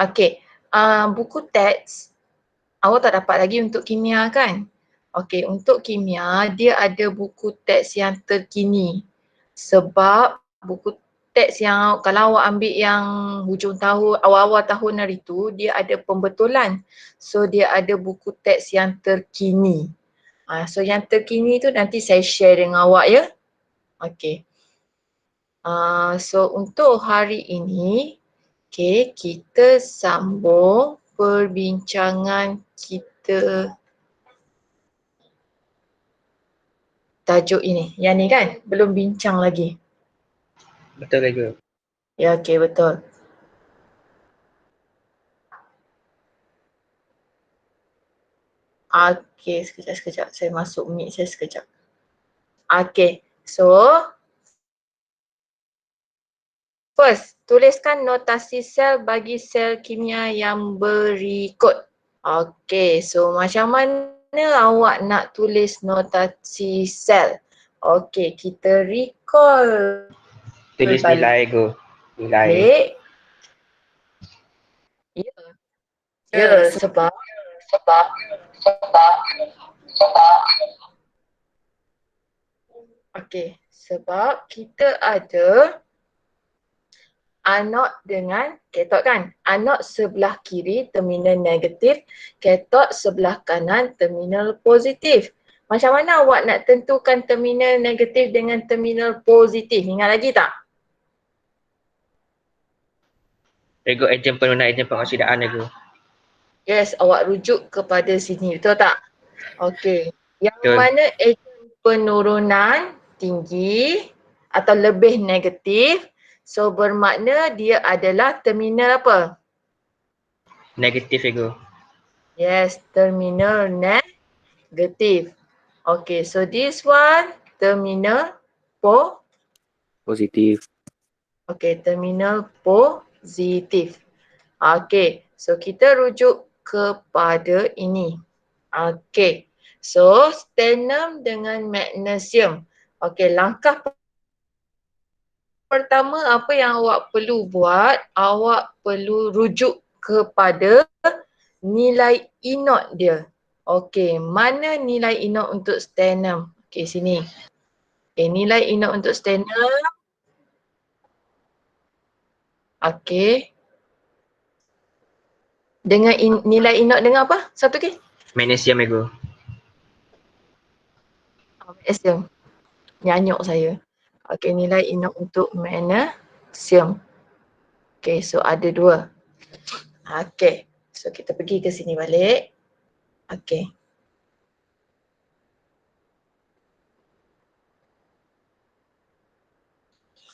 Okey, buku teks awak tak dapat lagi untuk kimia kan? Okey, untuk kimia dia ada buku teks yang terkini. Sebab buku teks yang kalau awak ambil yang hujung tahun, awal-awal tahun hari tu dia ada pembetulan. So dia ada buku teks yang terkini. So yang terkini tu nanti saya share dengan awak ya. Okey. So untuk hari ini, okay, kita sambung perbincangan kita tajuk ini. Yang ni kan? Belum bincang lagi. Betul Cikgu. Ya, okey, betul. Okey, sekejap. Saya masuk mic saya sekejap. Okey, so first, tuliskan notasi sel bagi sel kimia yang berikut. Okey, so macam mana awak nak tulis notasi sel? Okey, kita recall Tulis balik. nilai Cikgu. Nilai. Ya. Ya, sebab okey, sebab kita ada anod dengan katot kan? Anod sebelah kiri terminal negatif, katot sebelah kanan terminal positif. Macam mana awak nak tentukan terminal negatif dengan terminal positif? Ingat lagi tak? Cikgu ejen penurunan ejen pengosidaan Cikgu. Yes, awak rujuk kepada sini, betul tak? Okey. Yang Betul. mana ejen penurunan tinggi atau lebih negatif, so bermakna dia adalah terminal apa? Negatif Cikgu. Yes, terminal negatif. Okay, so this one terminal Positif. okay, terminal positif. Okay, so kita rujuk kepada ini. Okay, so sternum dengan magnesium. Okay, langkah pertama apa yang awak perlu buat, awak perlu rujuk kepada nilai inot dia. Okey, mana nilai inot untuk sternum? Okey, sini. Okey, nilai inot untuk sternum. Okey. Dengan nilai inot dengan apa? Satu lagi? Magnesium Cikgu. Magnesium. Nyanyuk saya. Okey, nilai inot untuk magnesium. Okey, so ada dua. Okey, so kita pergi ke sini balik. Okey.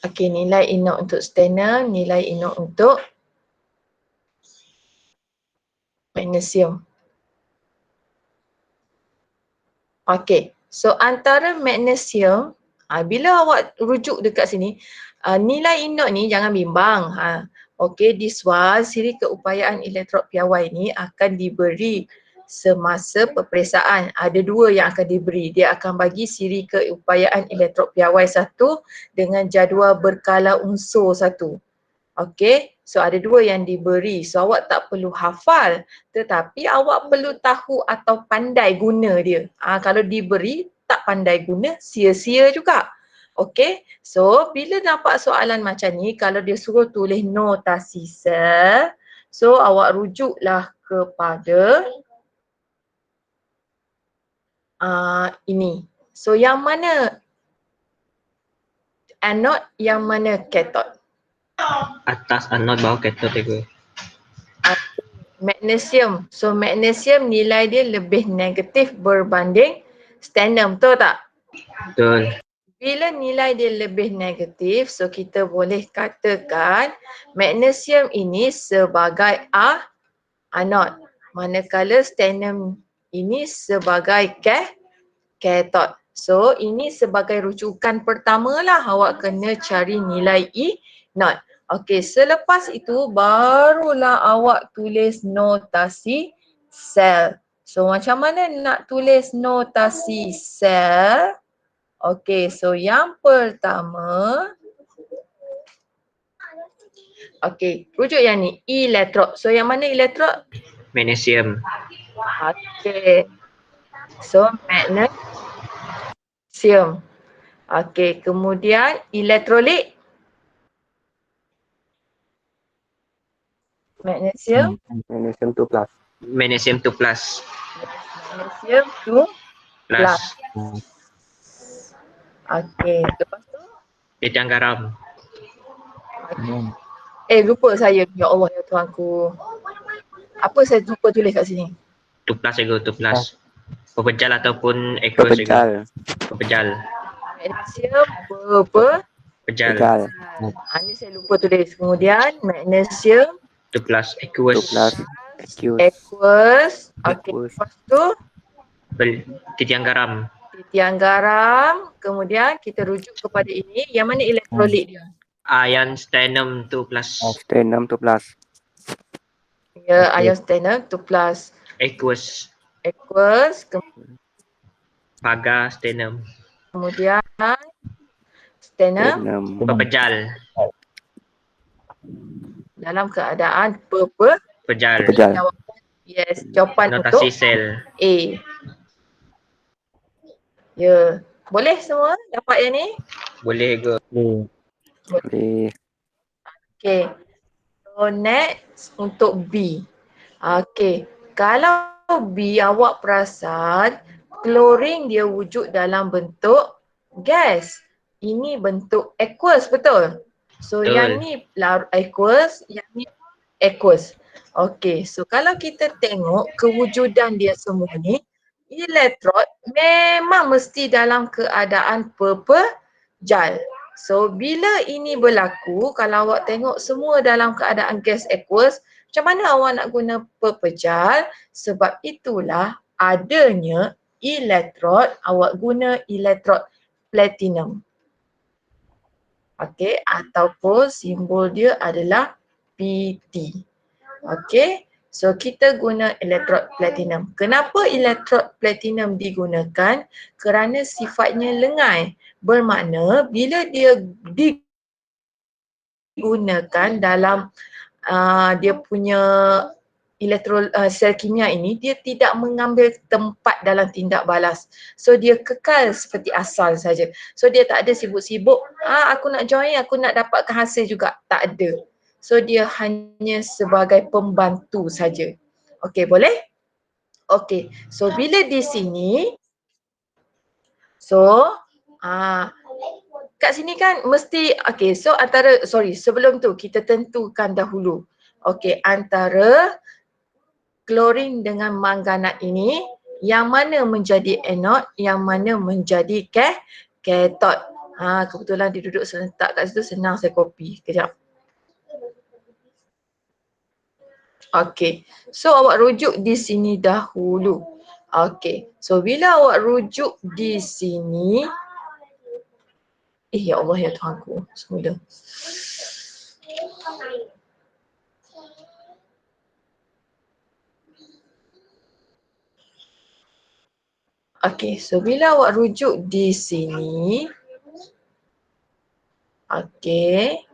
Okey, nilai inot untuk sternum, nilai inot untuk magnesium. Okey, so antara magnesium, bila awak rujuk dekat sini, nilai inot ni jangan bimbang. Okey, this one, siri keupayaan elektrod piawai ni akan diberi semasa peperiksaan. Ada dua yang akan diberi. Dia akan bagi siri keupayaan elektrod piawai satu dengan jadual berkala unsur satu. Okey, so ada dua yang diberi. So awak tak perlu hafal tetapi awak perlu tahu atau pandai guna dia. Kalau diberi tak pandai guna, sia-sia juga. Okey, so bila nampak soalan macam ni, kalau dia suruh tulis notasi sel, so awak rujuklah kepada ini. So yang mana anod, yang mana katot? Atas anod bawah katot Cikgu. Magnesium. So magnesium nilai dia lebih negatif berbanding sternum, betul tak? Betul. Bila nilai dia lebih negatif, so kita boleh katakan magnesium ini sebagai anod. Manakala sternum ini sebagai katot. So ini sebagai rujukan pertama lah, awak kena cari nilai inot. Okey, selepas itu barulah awak tulis notasi sel. So macam mana nak tulis notasi sel? Okey, so yang pertama Okey, rujuk yang ni elektrod. So yang mana elektrod? Magnesium. Okey. So magnesium. Okey, kemudian elektrolit. Magnesium. Magnesium 2 plus. Magnesium 2 plus. Yes, magnesium 2 plus. Okey, lepas tu Kecang garam. lupa saya. Ya Allah ya Tuhanku. Apa saya lupa tulis kat sini? 2 plus ego, 2 plus. Pepejal ataupun aqueous ego. Pepejal. Pepejal. Magnesium Pejal. Pepejal. Ini saya lupa tulis. Kemudian magnesium 2 plus 2 aqueous. plus. Aqueous. aqueous. Okey, Aqueous. lepas tu Titiang garam. titiang garam. Kemudian kita rujuk kepada ini. Yang mana elektrolit dia? Ion stannum 2 plus. Stannum 2 plus. Ya, ion stannum 2 plus. Aqueous. Aqueous. Pagar stannum. Kemudian stannum Stannum. Pepejal. dalam keadaan Pejal. Pepejal. jawapan. Yes, jawapan Notasi untuk sel. A. Ya. Boleh semua dapat yang ni? Boleh ego. Boleh. Okay. So next untuk B. Okay. Kalau B awak perasan klorin dia wujud dalam bentuk gas. Ini bentuk aqueous, betul? So Betul. yang ni aqueous, yang ni aqueous. Okay, so kalau kita tengok kewujudan dia semua ni, elektrod memang mesti dalam keadaan pepejal. So bila ini berlaku, kalau awak tengok semua dalam keadaan gas aqueous, macam mana awak nak guna pepejal? Sebab itulah adanya elektrod, awak guna elektrod platinum. Okey, ataupun simbol dia adalah PT. Okey, so kita guna elektrod platinum. Kenapa elektrod platinum digunakan? Kerana sifatnya lengai. Bermakna bila dia digunakan dalam dia punya sel kimia ini, dia tidak mengambil tempat dalam tindak balas. So dia kekal seperti asal saja. So dia tak ada sibuk-sibuk, aku nak join, aku nak dapatkan hasil juga. Tak ada. So dia hanya sebagai pembantu saja. Okey, boleh? Okey. So bila di sini, so kat sini kan mesti, okey, so sebelum tu kita tentukan dahulu. Okey, antara klorin dengan manganat ini, yang mana menjadi anode, yang mana menjadi kathod. Kebetulan dia duduk serentak kat situ, senang saya copy. Kejap. Okey, so awak rujuk di sini dahulu. Okey, so bila awak rujuk di sini, ya Allah ya Tuhanku, semula. Okey, so bila awak rujuk di sini, okey.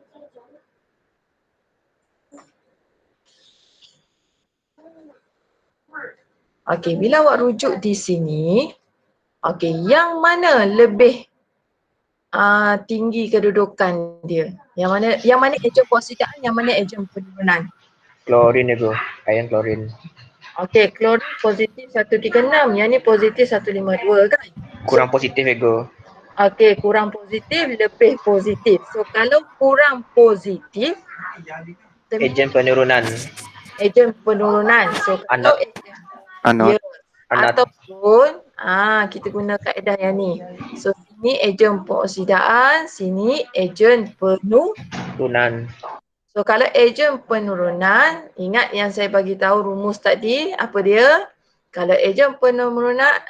Okey, bila awak rujuk di sini, okey, yang mana lebih tinggi kedudukan dia? Yang mana ejen peroksidan, yang mana ejen penurunan? Klorin ego. Ion klorin. Okey, klorin positif 136, yang ni positif 152 kan? Kurang positif ego. Okey, kurang positif, lebih positif. So kalau kurang positif, Ejen penurunan. ejen penurunan. So kalau ejen Anode. ataupun kita guna kaedah yang ni. So sini ejen peroksidaan, sini ejen Penurunan. So kalau ejen penurunan, ingat yang saya bagi tahu rumus tadi, apa dia? Kalau ejen penurunan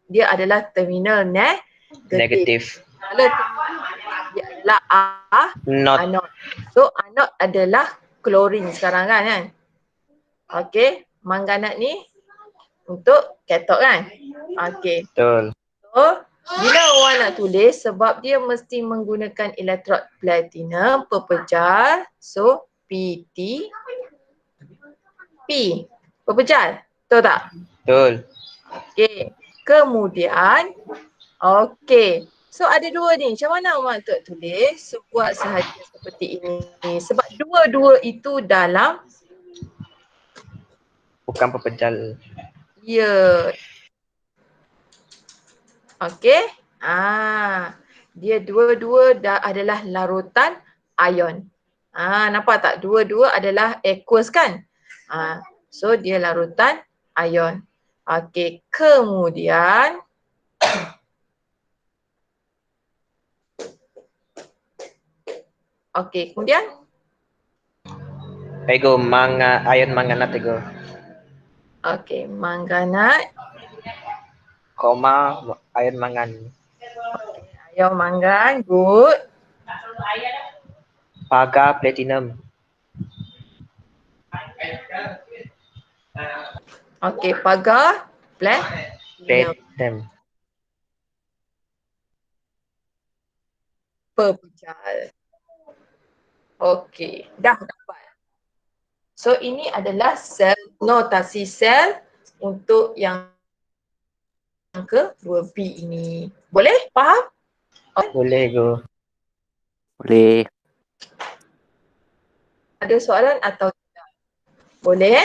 dia adalah terminal negatif. Kalau dia adalah anode. So anode adalah klorin sekarang kan? Okey, manganat ni untuk kathod kan? Okey. Betul. Bila awak nak tulis, sebab dia mesti menggunakan elektrod platinum pepejal, so PT P pepejal, betul tak? Betul. Okey. Kemudian, okey. So ada dua ni. Macam mana awak nak tulis? So, buat sahaja seperti ini. Sebab dua-dua itu dalam Bukan pepejal. ya. Okey. Dia dua-dua adalah larutan ion. Nampak tak? Dua-dua adalah aqueous kan? So dia larutan ion. Okey, kemudian Ego ion manganat ego. okey, manganat, Koma ion mangan. ion mangan, good. Paga platinum. Okey, pagar, Platinum. pepejal. Okey, dah dapat. So ini adalah sel, notasi sel untuk yang kedua B ini. Boleh? Faham? Boleh ego. Boleh. Ada soalan atau tidak? Boleh?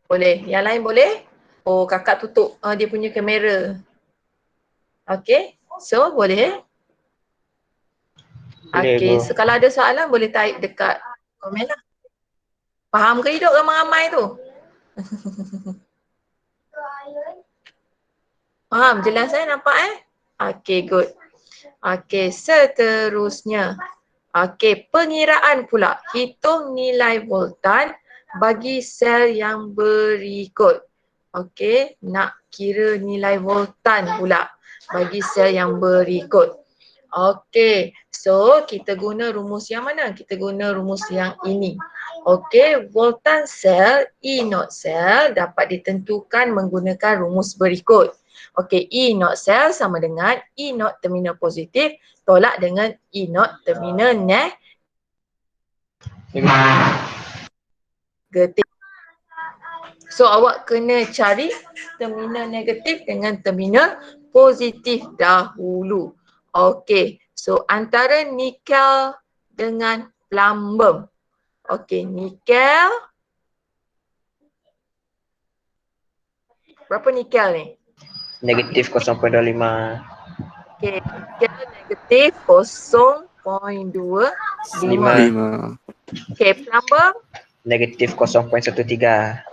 Boleh. Yang lain boleh? Oh, kakak tutup dia punya kamera. Okey. So, boleh? Boleh Okey. ego. So, kalau ada soalan boleh type dekat komen lah. Faham ke hidup ramai-ramai tu? Faham? Jelas nampak Okey, good. Okey, seterusnya. Okey, pengiraan pula. Hitung nilai voltan bagi sel yang berikut. Okey, nak kira nilai voltan pula bagi sel yang berikut. Okey, so kita guna rumus yang mana? Kita guna rumus yang ini. Okey, voltan sel E0 sel dapat ditentukan menggunakan rumus berikut. Okey, E0 sel sama dengan E0 terminal positif tolak dengan E0 terminal negatif. So awak kena cari terminal negatif dengan terminal positif dahulu. Okey, so antara nikel dengan plumbum. Okey, nikel. Berapa nikel ni? Negatif 0.25. Okey, nikel negatif 0.25. 5. Okey, plumbum. Negatif 0.13.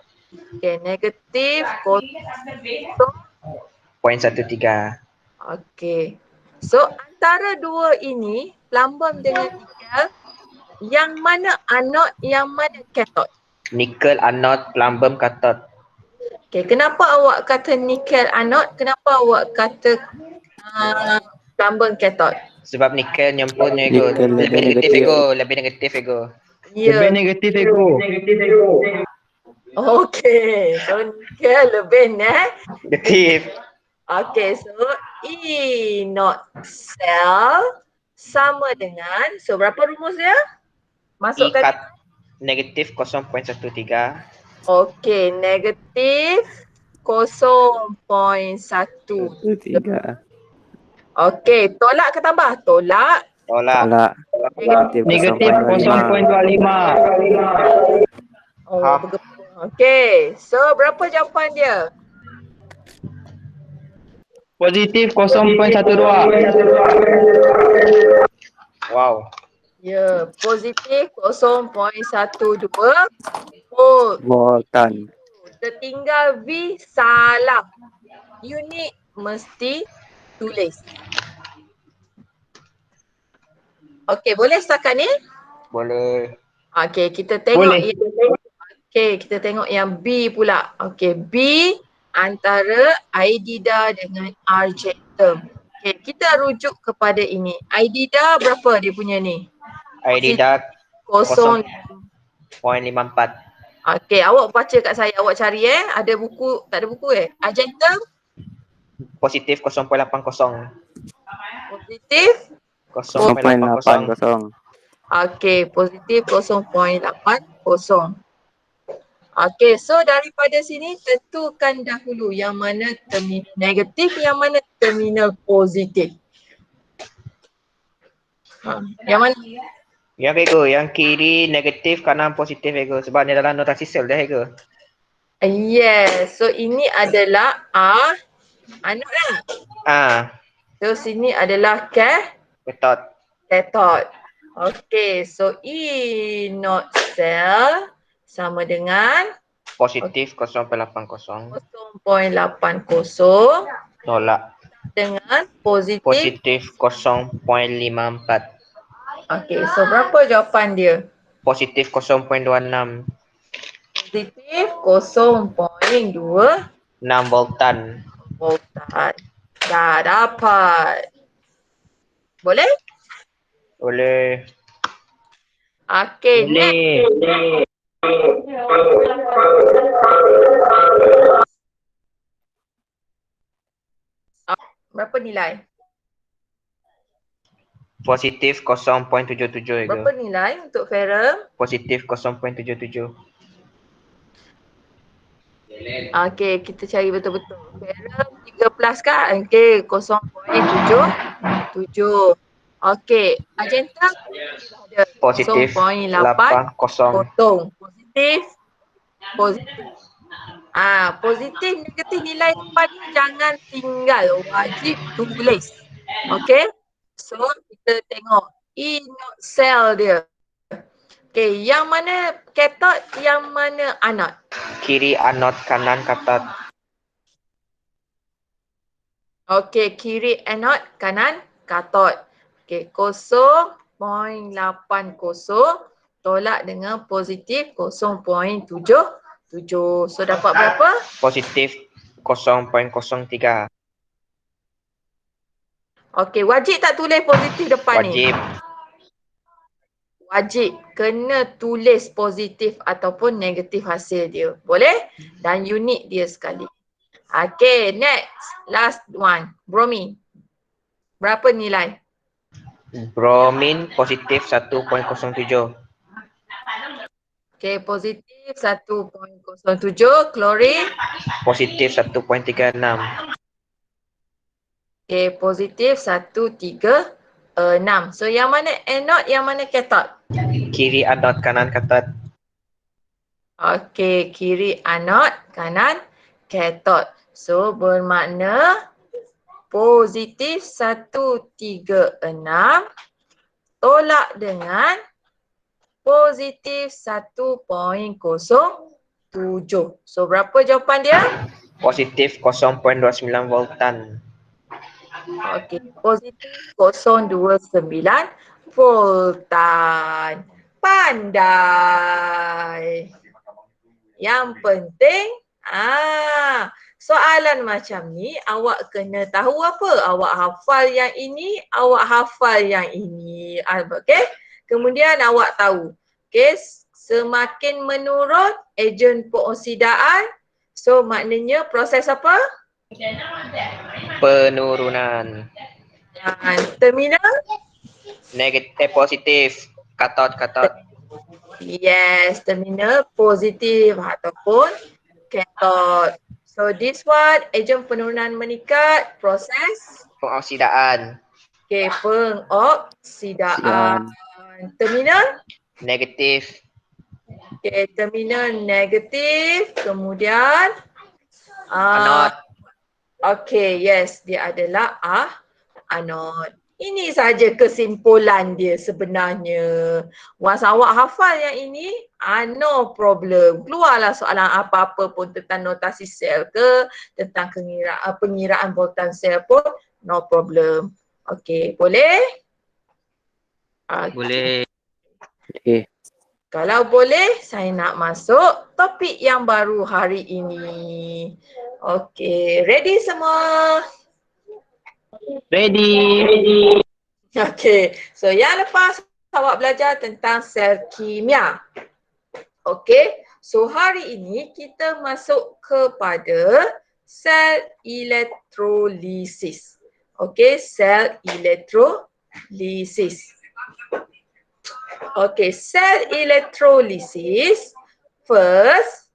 Okey, negatif 0.13. Okey. So antara dua ini, plumbum dengan nikel, yang mana anode, yang mana kathod? Nikel anode, plumbum cathode. Okey, kenapa awak kata nikel anode? Kenapa awak kata plumbum kathod? Sebab nikel nyempurnya ego. Nikel Lebih negatif ego. Lebih negatif ego. Ya. negatif ego. Okey, so nikel lebih Negatif. Okey, so E0 sel sama dengan, so berapa rumus dia? Masukkan. Negatif 0.13. Okey, negatif 0.1. 3. Okey, tolak ke tambah? Tolak. Tolak. Negatif 0.25. Oh, okey, so berapa jawapan dia? Positif 0.12. Wow. Ya, positif 0.12 volt. Voltan. Tertinggal V salah. Unit mesti tulis. Okey, boleh setakat ni? Boleh. Okey, kita tengok Boleh. kita tengok yang B pula. Okey, B antara Aidida dengan Argentum. Okey, kita rujuk kepada ini. Aidida berapa dia punya ni? Aidida 0. 0.54. Okey, awak baca kat saya, awak cari Ada buku, tak ada buku Argentum? Positif 0.80. Positif. 0.80. 0.80. Okey, positif 0.80. Okey, so daripada sini tentukan dahulu yang mana terminal negatif, yang mana terminal positif. Yang mana? Ya Ego, yang kiri negatif, kanan positif Ego. Sebab ni dalam notasi sel dah Ego. Yes, so ini adalah anode lah. So sini adalah Betul. cathode. Okey, so E not cell sama dengan Positif 0.80. 0.80 Tolak. dengan positif. Positif 0.54. Okey, so berapa jawapan dia? Positif 0.26. Positif 0.2 6 voltan. voltan. Dah dapat. Boleh? Boleh. Okey, next. Boleh. Berapa nilai? Positif 0.77 Berapa Ego. nilai untuk ferrum? Positif 0.77. Okey, kita cari betul-betul. Ferrum 3+ kan? Okey, 0.77. Okey, magenta ada Positif 0.80. 80. Positif. Positif. Positif negatif nilai depan ni jangan tinggal, wajib tulis. Okey? So kita tengok E not cell dia. Okey, yang mana cathode, yang mana anode? Kiri anode, kanan kathode. Okey, kiri anode, kanan cathode. Okey, 0.80 tolak dengan positif 0.77. So dapat berapa? Positif 0.03. Okey, wajib tak tulis positif depan ni? Wajib. Wajib. Kena tulis positif ataupun negatif hasil dia. Boleh? Dan unik dia sekali. Okey, next. Last one. Bromine. Berapa nilai? Bromin positif 1.07. Okey, positif 1.07. Klorin. Positif 1.36. Okey, positif 136. So yang mana anode, yang mana cathode? Kiri anode, kanan kathode. Okey, kiri anode, kanan cathode. So bermakna positif 136 tolak dengan positif 1.07. So berapa jawapan dia? Positif 0.29 voltan. Okey, positif 0.29 voltan. Pandai. Yang penting, soalan macam ni awak kena tahu apa? Awak hafal yang ini, awak hafal yang ini. Okey? Kemudian awak tahu. Okey, semakin menurun ejen peroksidaan, so maknanya proses apa? Penurunan. Terminal? Negatif, positif. Kathode. Yes, terminal positif ataupun cathode. So this one, ejen penurunan meningkat, proses Pengoksidaan. okay, pengoksidaan. Terminal? Negatif. Okay, terminal negatif. Kemudian Anode. okay, yes, dia adalah anode. Ini saja kesimpulan dia sebenarnya. Once awak hafal yang ini, no problem. Keluarlah soalan apa-apa pun tentang notasi sel ke, tentang pengiraan voltan sel pun, no problem. Okey, boleh? Boleh. Okay. Kalau boleh, saya nak masuk topik yang baru hari ini. Okey, ready semua? Ready. Okey, so yang lepas awak belajar tentang sel kimia. Okey, so hari ini kita masuk kepada sel elektrolisis. Okey, sel elektrolisis. Okey, sel elektrolisis first,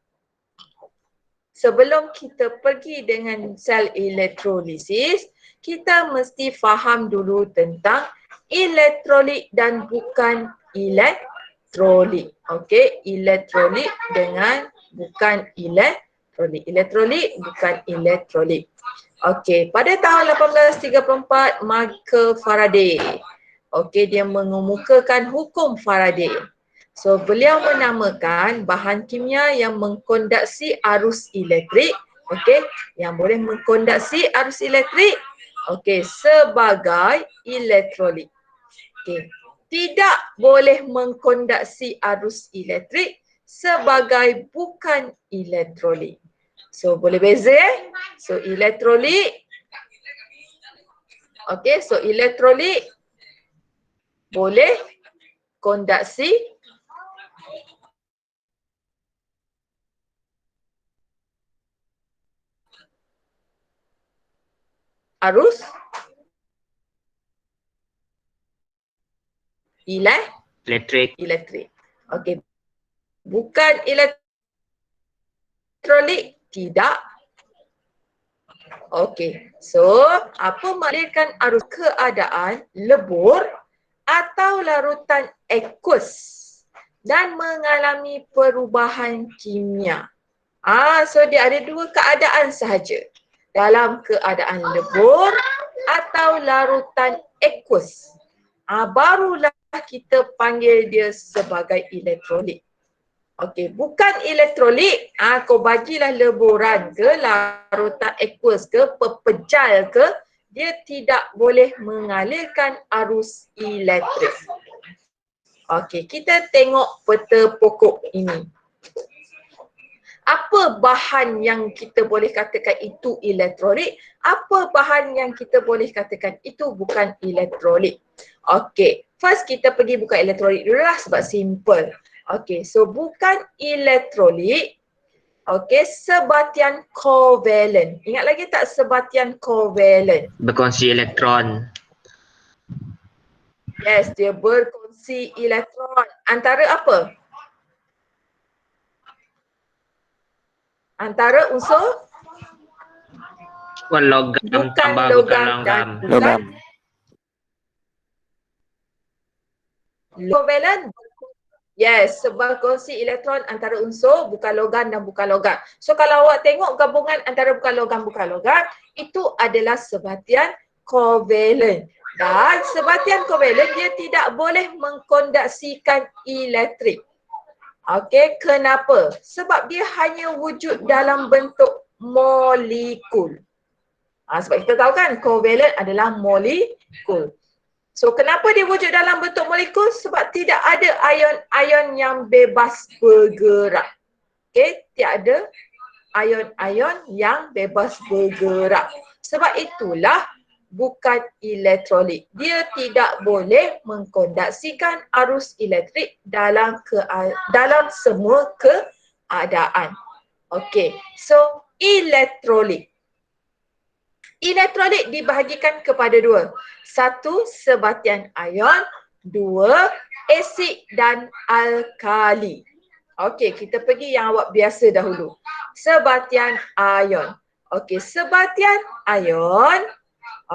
sebelum kita pergi dengan sel elektrolisis, kita mesti faham dulu tentang elektrolit dan bukan elektrolit. Okey, elektrolit dengan bukan elektrolit. Elektrolit bukan elektrolit. Okey, pada tahun 1834 Michael Faraday, okey, dia mengemukakan hukum Faraday. So, beliau menamakan bahan kimia yang mengkonduksi arus elektrik, okey, yang boleh mengkonduksi arus elektrik, okey, sebagai elektrolit. Okey, tidak boleh mengkonduksi arus elektrik sebagai bukan elektrolit. So, boleh beza So, elektrolit, okey, so elektrolit boleh konduksi arus elektrik. Okey. Bukan elektrolit, tidak. Okey. So, apa mengalirkan arus keadaan lebur atau larutan aqueous dan mengalami perubahan kimia. So dia ada dua keadaan sahaja. Dalam keadaan lebur atau larutan aqueous. Barulah kita panggil dia sebagai elektrolit. Okey, bukan elektrolit, kau bagilah leburan ke, larutan aqueous ke, pepejal ke, dia tidak boleh mengalirkan arus elektrik. Okey, kita tengok peta pokok ini. Apa bahan yang kita boleh katakan itu elektrolit? Apa bahan yang kita boleh katakan itu bukan elektrolit? Okey, first kita pergi bukan elektrolit dulu lah sebab simple. Okey, so bukan elektrolit. Okey, sebatian kovalent. Ingat lagi tak sebatian kovalent? Berkongsi elektron. Yes, dia berkongsi elektron. Antara apa? Antara unsur? Logam Bukan tambah logam bukan dan logam. Logam. Kovalent. Yes, berkongsi elektron antara unsur bukan logam dan bukan logam. So kalau awak tengok gabungan antara bukan logam, itu adalah sebatian kovalent. Dan sebatian kovalent dia tidak boleh mengkonduksikan elektrik. Okey, kenapa? Sebab dia hanya wujud dalam bentuk molekul. Sebab kita tahu kan kovalent adalah molekul. So kenapa dia wujud dalam bentuk molekul? Sebab tidak ada ion-ion yang bebas bergerak. Okey, tiada ion-ion yang bebas bergerak. Sebab itulah bukan elektrolit. Dia tidak boleh mengkonduksikan arus elektrik dalam semua keadaan. Okey, so elektrolit. Elektrolit dibahagikan kepada dua. Satu, sebatian ion. Dua, asid dan alkali. Okey, kita pergi yang awak biasa dahulu. Sebatian ion. Okey, sebatian ion.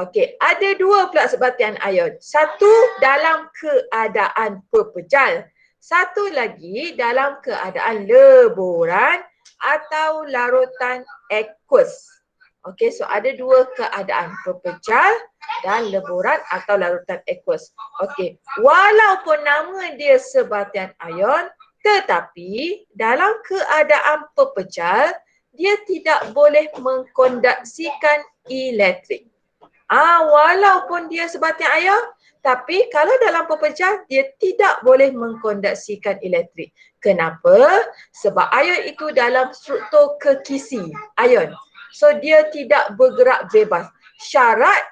Okey, ada dua pula sebatian ion. Satu dalam keadaan pepejal. Satu lagi dalam keadaan leburan atau larutan aqueous. Okey, so ada dua keadaan, pepejal dan leburan atau larutan aqueous. Okey, walaupun nama dia sebatian ion, tetapi dalam keadaan pepejal, dia tidak boleh mengkonduksikan elektrik. Walaupun dia sebatian ion, tapi kalau dalam pepejal, dia tidak boleh mengkonduksikan elektrik. Kenapa? Sebab ion itu dalam struktur kekisi, ion. So dia tidak bergerak bebas. Syarat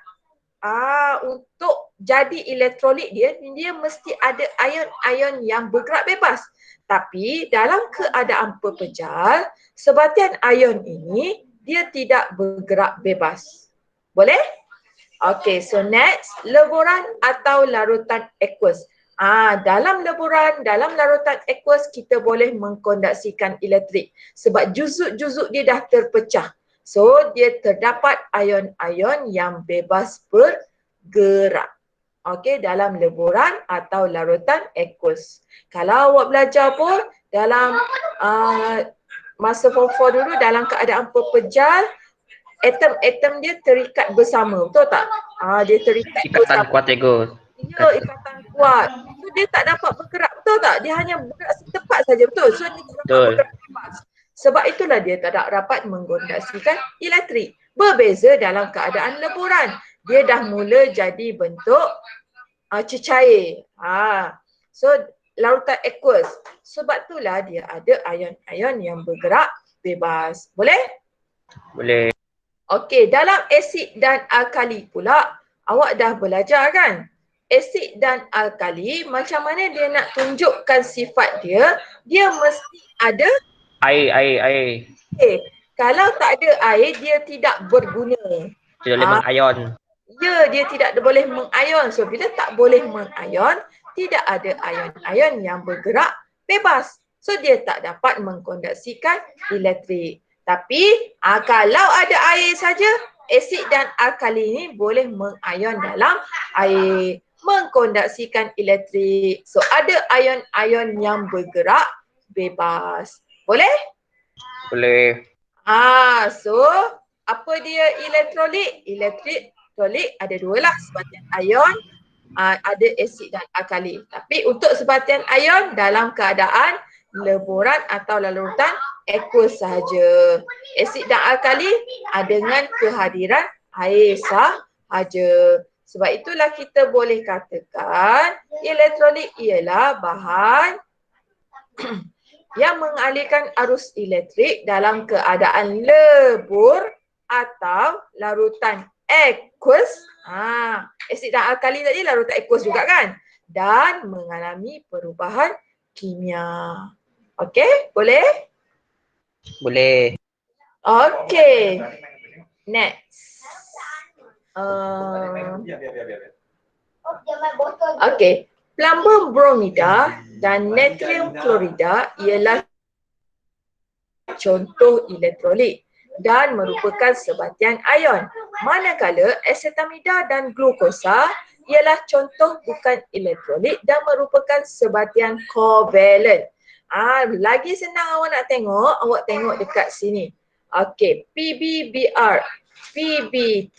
untuk jadi elektrolit dia mesti ada ion-ion yang bergerak bebas. Tapi dalam keadaan pepejal, sebatian ion ini dia tidak bergerak bebas. Boleh? Okay, so next, leburan atau larutan aqueous. Dalam leburan, dalam larutan aqueous kita boleh mengkondaksikan elektrik sebab juzuk-juzuk dia dah terpecah. So dia terdapat ion-ion yang bebas bergerak. Okay, dalam leburan atau larutan aqueous. Kalau awak belajar pun dalam masa form 4 dulu dalam keadaan pepejal, atom-atom dia terikat bersama, betul tak? Dia terikat Ikatan bersama. kuat ego. Ya, ikatan kuat. So dia tak dapat bergerak, betul tak? Dia hanya bergerak setepat saja, betul? So dia tak dapat Betul. bergerak bebas. Sebab itulah dia tak dapat mengkondaksikan elektrik. Berbeza dalam keadaan leburan. Dia dah mula jadi bentuk cecair. So larutan aqueous. Sebab itulah dia ada ion-ion yang bergerak bebas. Boleh? Boleh. Okey, dalam asid dan alkali pula, awak dah belajar kan? Asid dan alkali, macam mana dia nak tunjukkan sifat dia, dia mesti ada Air. Kalau tak ada air, dia tidak berguna. Tidak boleh mengayon. Ya, dia tidak boleh mengayon. So, bila tak boleh mengayon, tidak ada ion-ion yang bergerak bebas. So, dia tak dapat mengkondaksikan elektrik. Tapi, kalau ada air saja, asid dan alkali ini boleh mengayon dalam air, mengkondaksikan elektrik. So, ada ion-ion yang bergerak bebas. Boleh? Boleh. So apa dia elektrolit? Elektrolit ada dua lah, sebatian ion, ada asid dan alkali. Tapi untuk sebatian ion dalam keadaan leburan atau larutan aqueous sahaja. Asid dan alkali dengan kehadiran air sahaja. Sebab itulah kita boleh katakan elektrolit ialah bahan yang mengalirkan arus elektrik dalam keadaan lebur atau larutan aqueous. Asid dan alkali tadi larutan aqueous juga kan? Dan mengalami perubahan kimia. Okey, boleh? Boleh. Okey. Next. Okey. Plumbum bromida dan natrium klorida ialah contoh elektrolit dan merupakan sebatian ion. Manakala asetamida dan glukosa ialah contoh bukan elektrolit dan merupakan sebatian kovalent. Lagi senang awak nak tengok, awak tengok dekat sini. Okey, PbBr, Pb2+,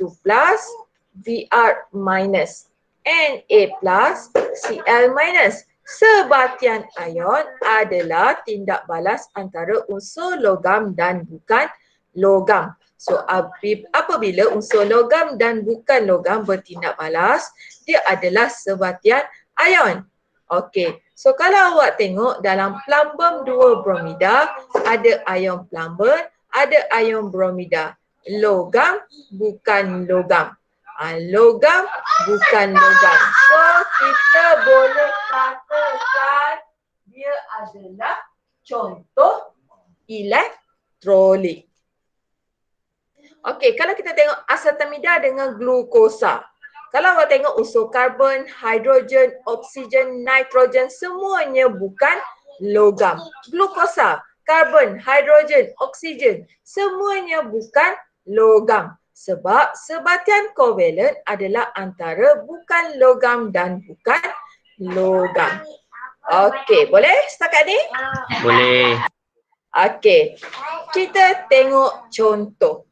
Br minus, Na+, Cl minus. Sebatian ion adalah tindak balas antara unsur logam dan bukan logam. So apabila unsur logam dan bukan logam bertindak balas, dia adalah sebatian ion. Okey, so kalau awak tengok dalam plumbum 2 bromida, ada ion plumbum, ada ion bromida. Logam bukan logam. Logam bukan logam. So kita boleh katakan dia adalah contoh elektrolit. Okey, kalau kita tengok asetamida dengan glukosa. Kalau awak tengok unsur karbon, hidrogen, oksigen, nitrogen, semuanya bukan logam. Glukosa, karbon, hidrogen, oksigen, semuanya bukan logam. Sebab sebatian kovalent adalah antara bukan logam dan bukan logam. Okey, boleh setakat ni? Boleh. Okey, kita tengok contoh.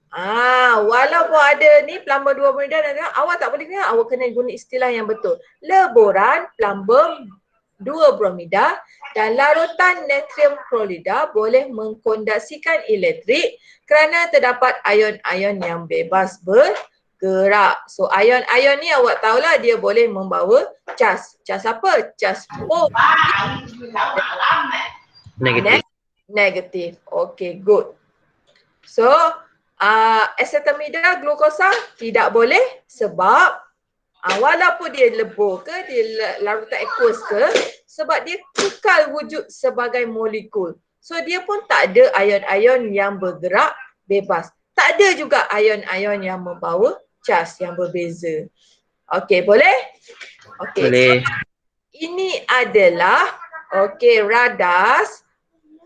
Walaupun ada ni plumbum 2 bromida dan awak tak boleh dengar, awak kena guna istilah yang betul. Leburan, plumbum 2 bromida dan larutan natrium klorida boleh mengkondaksikan elektrik kerana terdapat ion-ion yang bebas bergerak. So ion-ion ni awak tahulah dia boleh membawa cas. Cas apa? Cas Negatif. negatif. Okay, good. So asetamida glukosa tidak boleh sebab walaupun dia lebur ke, dia larutan aqueous ke, sebab dia kekal wujud sebagai molekul. So dia pun tak ada ion-ion yang bergerak bebas. Tak ada juga ion-ion yang membawa cas yang berbeza. Okey, boleh? Okey. Boleh. So, ini adalah radas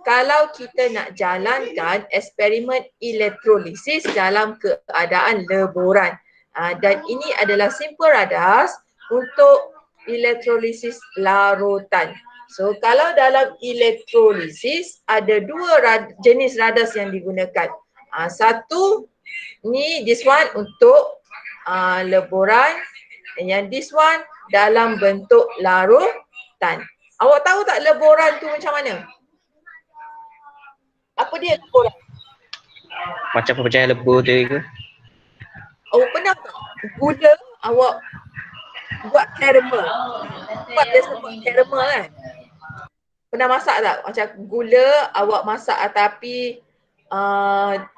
kalau kita nak jalankan eksperimen elektrolisis dalam keadaan leboran. Dan ini adalah simple radas untuk elektrolisis larutan. So kalau dalam elektrolisis ada dua jenis radas yang digunakan. Satu ni this one untuk leboran, dan yang this one dalam bentuk larutan. Awak tahu tak leboran tu macam mana? Apa dia leboran? Macam pecahan lebur tu ke? Awak pernah tak gula awak buat caramel? Buat biasa buat caramel kan? Pernah masak tak? Macam gula awak masak atas api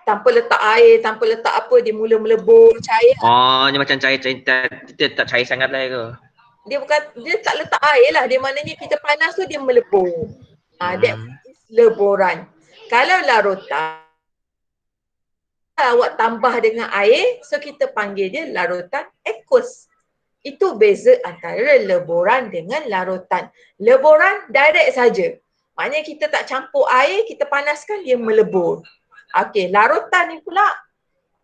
tanpa letak air, tanpa letak apa, dia mula melebur cair. Oh, ni macam cair-cair, dia tak cair sangat lah ke? Dia tak letak air lah, dia maknanya kita panas tu dia melebur. That is leboran. Kalau larutan awak tambah dengan air, so kita panggil dia larutan aqueous. Itu beza antara leboran dengan larutan. Leboran direct saja. Maknanya kita tak campur air, kita panaskan dia melebur. Okey, larutan ni pula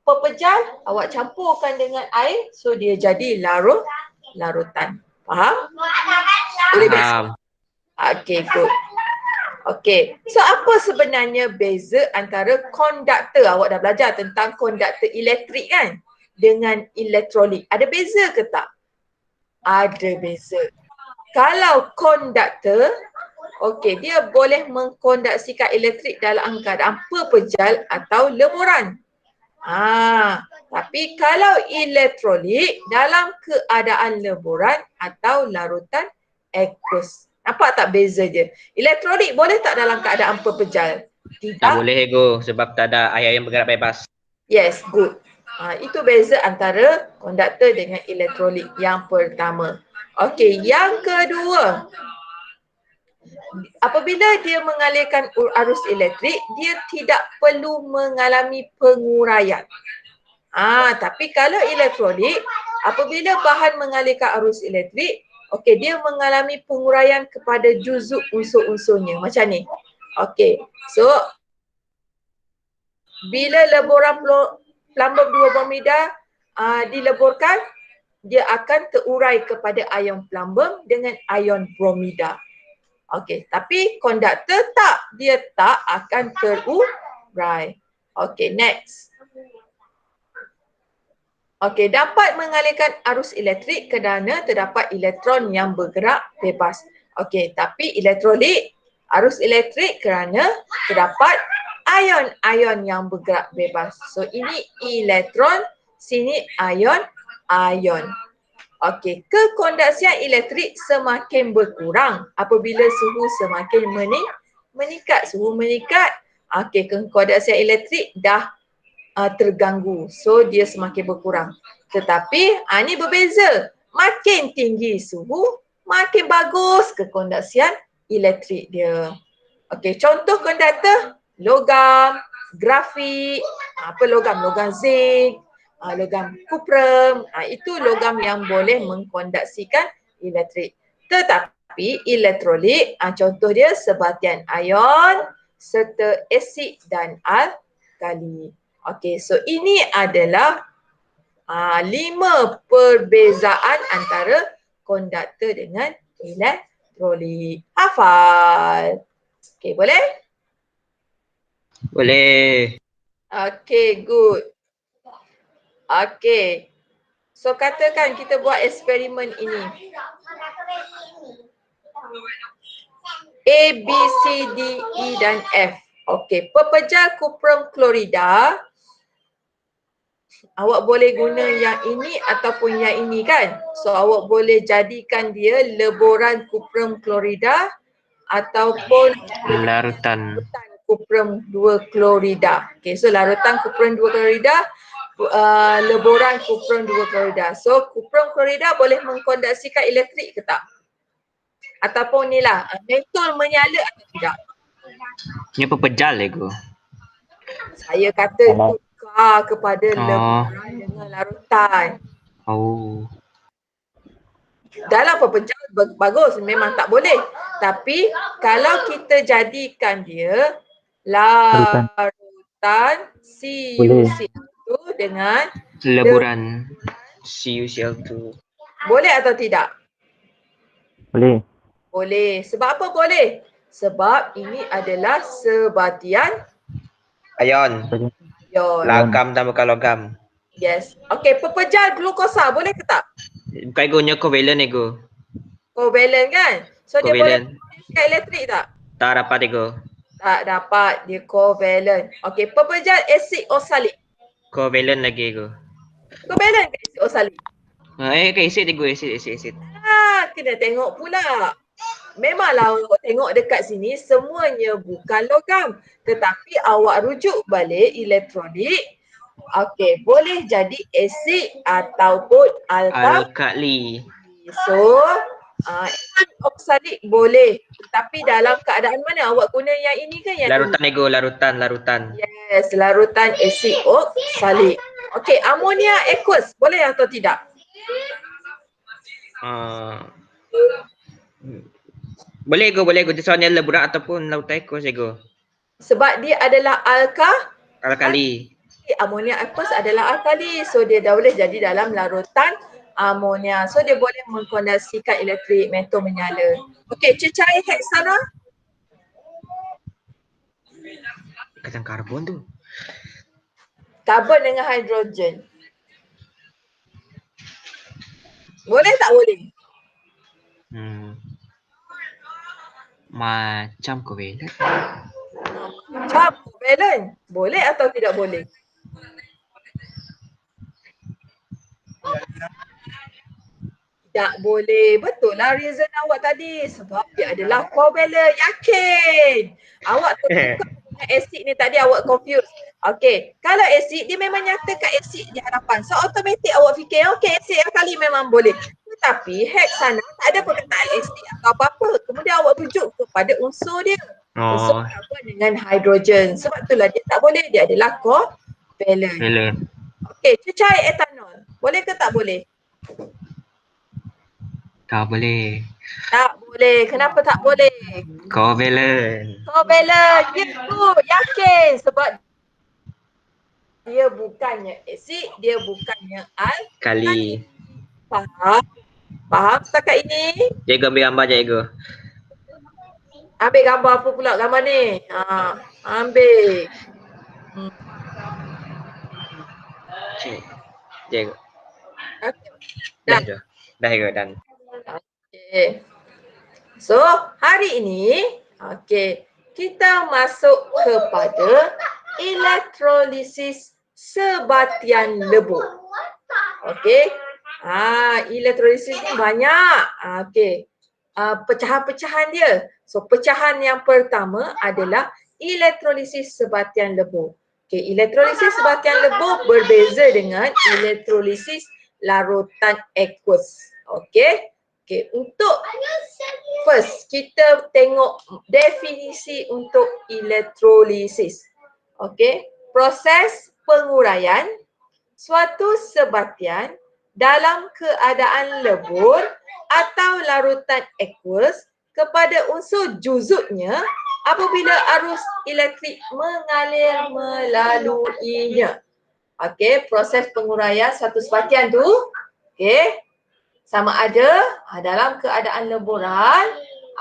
pepejal awak campurkan dengan air, so dia jadi larutan. Faham? Boleh Faham. Okey, good. Okey, so apa sebenarnya beza antara konduktor? Awak dah belajar tentang konduktor elektrik kan? Dengan elektrolit. Ada beza ke tak? Ada beza. Kalau konduktor, okey, dia boleh mengkonduksikan elektrik dalam keadaan pepejal atau leboran. Tapi kalau elektrolit dalam keadaan leboran atau larutan aqueous. Nampak tak beza je? Elektrolit boleh tak dalam keadaan pepejal? Tidak. Tak boleh ego sebab tak ada air yang bergerak bebas. Yes, good. Itu beza antara konduktor dengan elektrolit yang pertama. Okey, yang kedua. Apabila dia mengalirkan arus elektrik, dia tidak perlu mengalami penguraian. Tapi kalau elektrolit, apabila bahan mengalirkan arus elektrik, okey, dia mengalami penguraian kepada juzuk unsur-unsurnya. Macam ni. Okey, so bila leboran plumbum 2 bromida dileburkan, dia akan terurai kepada ion plumbum dengan ion bromida. Okey, tapi konduktor tak, dia tak akan terurai. Okey, next. Okey, dapat mengalirkan arus elektrik kerana terdapat elektron yang bergerak bebas. Okey, tapi elektrolit, arus elektrik kerana terdapat ion-ion yang bergerak bebas. So ini elektron, sini ion. Okey, kekonduksian elektrik semakin berkurang apabila suhu semakin meningkat. Suhu meningkat, okey, kekonduksian elektrik dah terganggu. So dia semakin berkurang. Tetapi ni berbeza. Makin tinggi suhu, makin bagus kekonduksian elektrik dia. Okey, contoh konduktor logam, grafit, apa logam? Logam zinc, logam kuprum, itu logam yang boleh mengkonduksikan elektrik. Tetapi elektrolit, contoh dia sebatian ion serta asid dan alkali. Okey, so ini adalah 5 perbezaan antara konduktor dengan elektrolit. Hafal. Okey, boleh? Boleh. Okey, good. Okey. So katakan kita buat eksperimen ini. A, B, C, D, E dan F. Okey, pepejal kuprum klorida. Awak boleh guna yang ini ataupun yang ini kan? So awak boleh jadikan dia leboran kuprum klorida ataupun Larutan. kuprum 2 klorida. Okay, so larutan kuprum 2 klorida, leboran kuprum 2 klorida. So kuprum klorida boleh mengkonduksikan elektrik ke tak? Ataupun ni lah, mentol menyala atau tidak? Dia pepejal ego. Saya kata itu tukar kepada Oh. leburan dengan larutan. Oh. Dalam pepejal bagus, memang tak boleh. Tapi kalau kita jadikan dia larutan CuCl2 dengan Leburan. CuCl2. boleh atau tidak? Boleh. Boleh. Sebab apa boleh? Sebab ini adalah sebatian Ion. ion. Logam dan bukan logam. Yes. Okey, pepejal glukosa boleh ke tak? Bukan egonya covalent ego. Covalent kan? So dia boleh Covalent. produce elektrik tak? Tak dapat ego. Tak dapat, dia covalent. Okey, pepejal asid oksalik. Covalent lagi ego. Covalent ke asid oksalik? Okay, acid ego, acid. Kena tengok pula. Memanglah awak tengok dekat sini semuanya bukan logam. Tetapi awak rujuk balik elektrolit. Okey, boleh jadi asid ataupun alkali. Alkali. So, asid oksalik boleh. Tapi dalam keadaan mana awak guna yang ini ke yang Larutan ini? ego, larutan. Yes, larutan asid oksalik. Okey, amonia aqueous boleh atau tidak? Boleh ego. Soalnya leburan ataupun larutan aqueous ego. Sebab dia adalah Alkali. amonia aqueous adalah alkali. So dia dah boleh jadi dalam larutan amonia. So dia boleh mengkondensasikan elektrik, metal menyala. Okey, cecair heksana Ikatan karbon tu. karbon dengan hidrogen. Boleh tak boleh? Macam covalent. Macam covalent. Boleh atau tidak boleh? Tak boleh. Betul lah reason awak tadi. Sebab dia adalah covalent. Yakin. Awak tertukar dengan asid ni tadi awak confused. Okey. Kalau asid dia memang nyatakan asid di hadapan. So automatik awak fikir okey asid alkali memang boleh. Tetapi heksana tak ada perkataan asid atau apa-apa. Kemudian awak rujuk kepada unsur dia. Unsur karbon dengan hidrogen. Sebab itulah dia tak boleh. Dia adalah covalent. Okey. Cecair etanol. Boleh ke tak boleh? Tak boleh. Tak boleh. Kenapa tak boleh? Covalent. Covalent. Ya tu. Yakin. Sebab dia bukannya asid. Dia bukannya Kali. Faham? Faham setakat ini? Jaga ambil gambar je ego. Ambil gambar apa pula gambar ni? Ambil. Jaga. Okay. Dah ego dan. Okay. So hari ini kita masuk kepada elektrolisis sebatian lebur. Okey. Elektrolisis ni banyak. Pecahan-pecahan dia. So pecahan yang pertama adalah elektrolisis sebatian lebur. Elektrolisis sebatian lebur berbeza dengan elektrolisis larutan aqueous. Untuk first kita tengok definisi untuk elektrolisis. Proses penguraian suatu sebatian dalam keadaan lebur atau larutan aqueous kepada unsur juzuknya apabila arus elektrik mengalir melaluinya. Proses penguraian suatu sebatian tu sama ada dalam keadaan leburan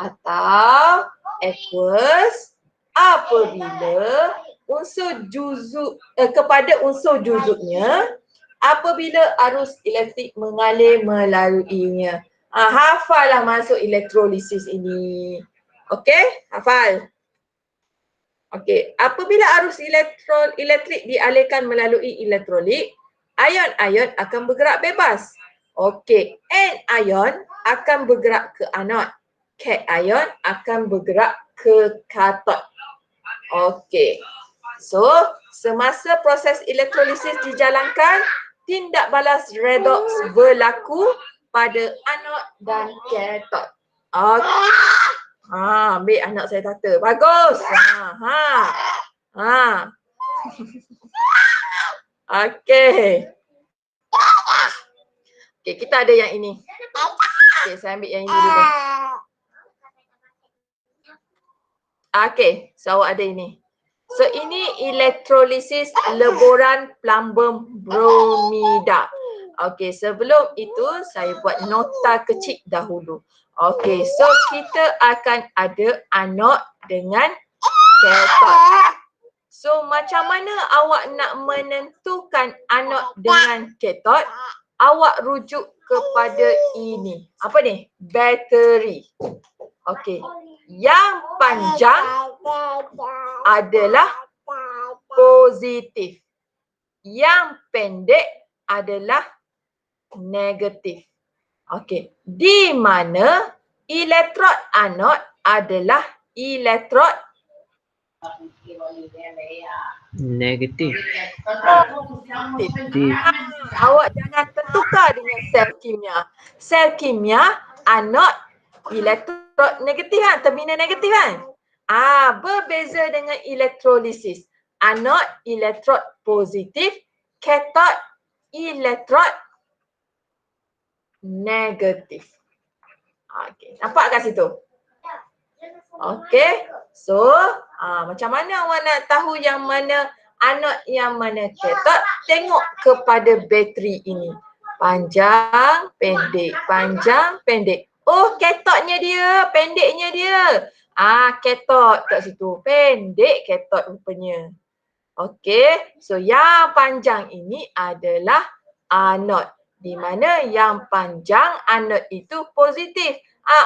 atau aqueous apabila unsur juzuk kepada unsur juzuknya apabila arus elektrik mengalir melaluinya. Hafallah masuk elektrolisis ini. Hafal. Apabila arus elektrik dialirkan melalui elektrolit, ion-ion akan bergerak bebas. Anion akan bergerak ke anod. Cation akan bergerak ke katot. So, semasa proses elektrolisis dijalankan, tindak balas redox berlaku pada anod dan katot. Ambil anak saya tata. Bagus. Okey. Okey, kita ada yang ini. Okey, saya ambil yang ini dulu. Okey, so awak ada ini. So ini elektrolisis leburan plumbum bromida. Okey, sebelum itu saya buat nota kecil dahulu. Okey, so kita akan ada anod dengan katot. So macam mana awak nak menentukan anod dengan katot? Awak rujuk kepada ini. Apa ni? Bateri. Okey. Yang panjang adalah positif. Yang pendek adalah negatif. Okey. Di mana elektrod anod adalah elektrod Negatif. awak jangan tertukar dengan sel kimia. Sel kimia anod elektrod negatif kan, terminal negatif kan. Berbeza dengan elektrolisis. Anod elektrod positif, katot elektrod negatif. Okey, nampak kat situ? Okey. So, macam mana awak nak tahu yang mana anod yang mana katot? Tengok kepada bateri ini. Panjang, pendek, panjang, pendek. Oh, katotnya dia, pendeknya dia. Katot kat situ. Pendek katot rupanya. Okey, so yang panjang ini adalah anod. Di mana yang panjang anod itu positif.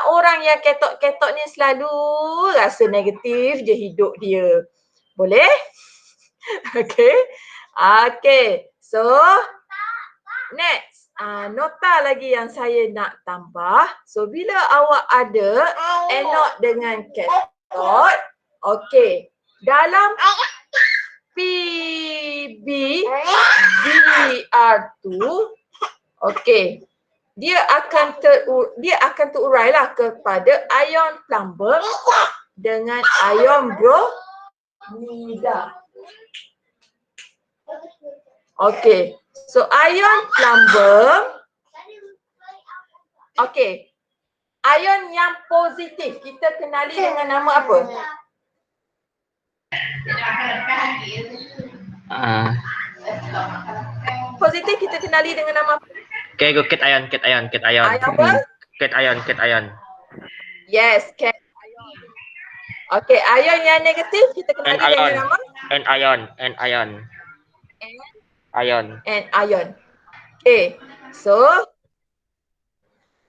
Orang yang ketok-ketok ni selalu rasa negatif je hidup dia. Boleh? Okey. Okey. So, next. Nota lagi yang saya nak tambah. So, bila awak ada anod dengan katot, okey. Dalam PB VR2, okey. Dia akan terurailah kepada ion plumbum dengan ion bromida. Okey. So ion plumbum, okey. Ion yang positif kita kenali dengan nama apa? Positif kita kenali dengan nama apa? Okay, go cation. Ion apa? Cation. Yes, cation. Okey, ion yang negatif kita kenali dengan nama? Anion. And ion. Okay, so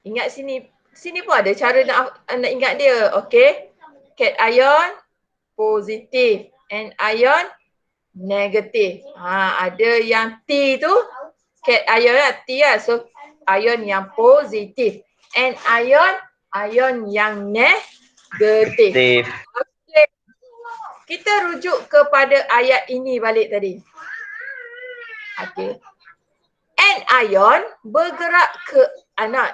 ingat sini. Sini pun ada cara nak ingat dia. Okay, cation positif and ion negatif. Ada yang T tu, cation lah, T lah. So ion yang positif and ion yang negatif. Okay. Kita rujuk kepada ayat ini balik tadi. Okay. Anion bergerak ke anod.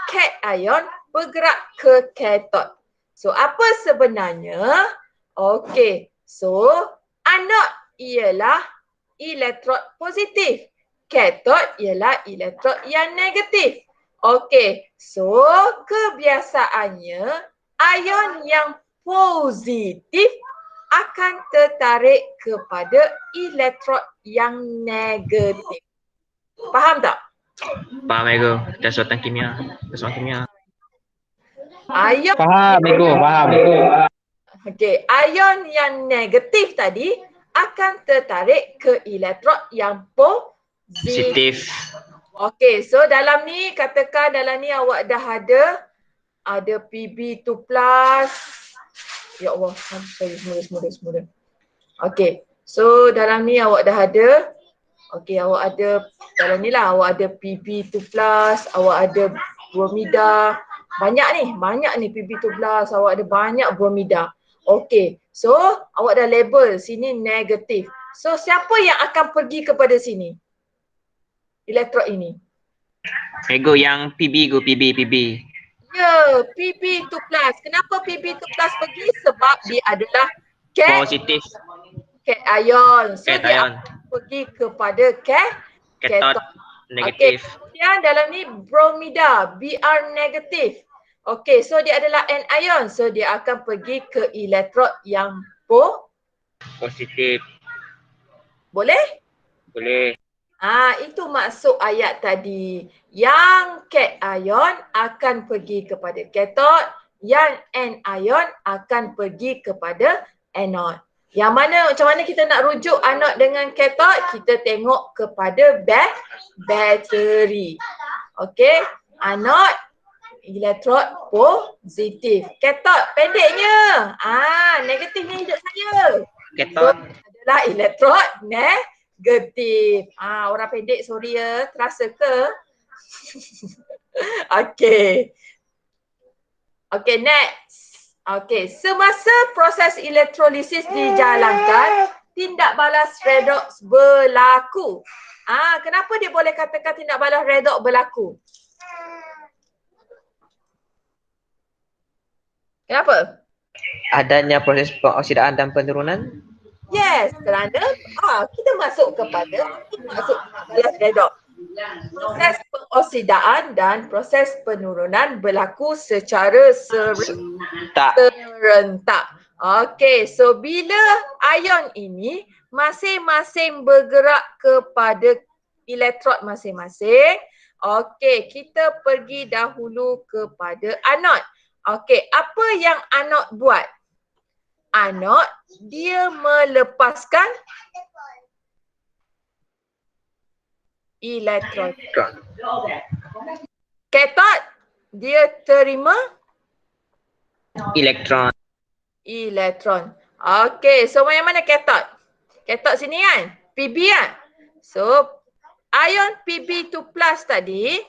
Cation bergerak ke katot. So apa sebenarnya? Okey. So anod ialah elektrod positif. Katot ialah elektrod yang negatif. Okey. So kebiasaannya ion yang positif akan tertarik kepada elektrod yang negatif. Faham tak? Faham, Ego. Kesuatan kimia. Ion Faham, Ego, faham. Okey, ion yang negatif tadi akan tertarik ke elektrod yang positif. Okey, so dalam ni katakan dalam ni awak dah ada PB2+. Ya Allah, sorry, semula. Okey, so dalam ni awak dah ada. Okey, awak ada dalam ni lah awak ada PB2+, awak ada bromida. Banyak ni PB2+, awak ada banyak bromida. Okey, so awak dah label sini negatif. So siapa yang akan pergi kepada sini? Elektrod ini. Ego yang PB. Ya, PB2+. Kenapa PB2+ pergi? Sebab dia adalah Positif. cation. So dia Cation. akan pergi kepada Cathode cathode. negatif. Kemudian dalam ni bromida, Br negatif. Okey, so dia adalah anion. So dia akan pergi ke elektrod yang Positif. boleh? Boleh. Itu maksud ayat tadi. Yang cation akan pergi kepada cathode, yang anion akan pergi kepada anode. Yang mana macam mana kita nak rujuk anode dengan cathode? Kita tengok kepada bateri. Okey, anode elektrod positif. Cathode pendeknya. Negatifnya hidup saya. Cathode. Adalah elektrod negatif. Orang pendek sorry ya, terasa ke? Okey. Okey, next. Okey, semasa proses elektrolisis dijalankan, tindak balas redox berlaku. Kenapa dia boleh katakan tindak balas redox berlaku? Kenapa? Adanya proses pengoksidaan dan penurunan. Yes, kerana kita masuk kepada balas redox. Proses pengoksidaan dan proses penurunan berlaku secara serentak. Okey, so bila ion ini masing-masing bergerak kepada elektrod masing-masing, okey, kita pergi dahulu kepada anod. Okey, apa yang anod buat? Anod dia melepaskan elektron. Cathode dia terima Elektron. elektron. Okey, so yang mana cathode? Cathode sini kan? Pb kan? So ion Pb2+ tadi,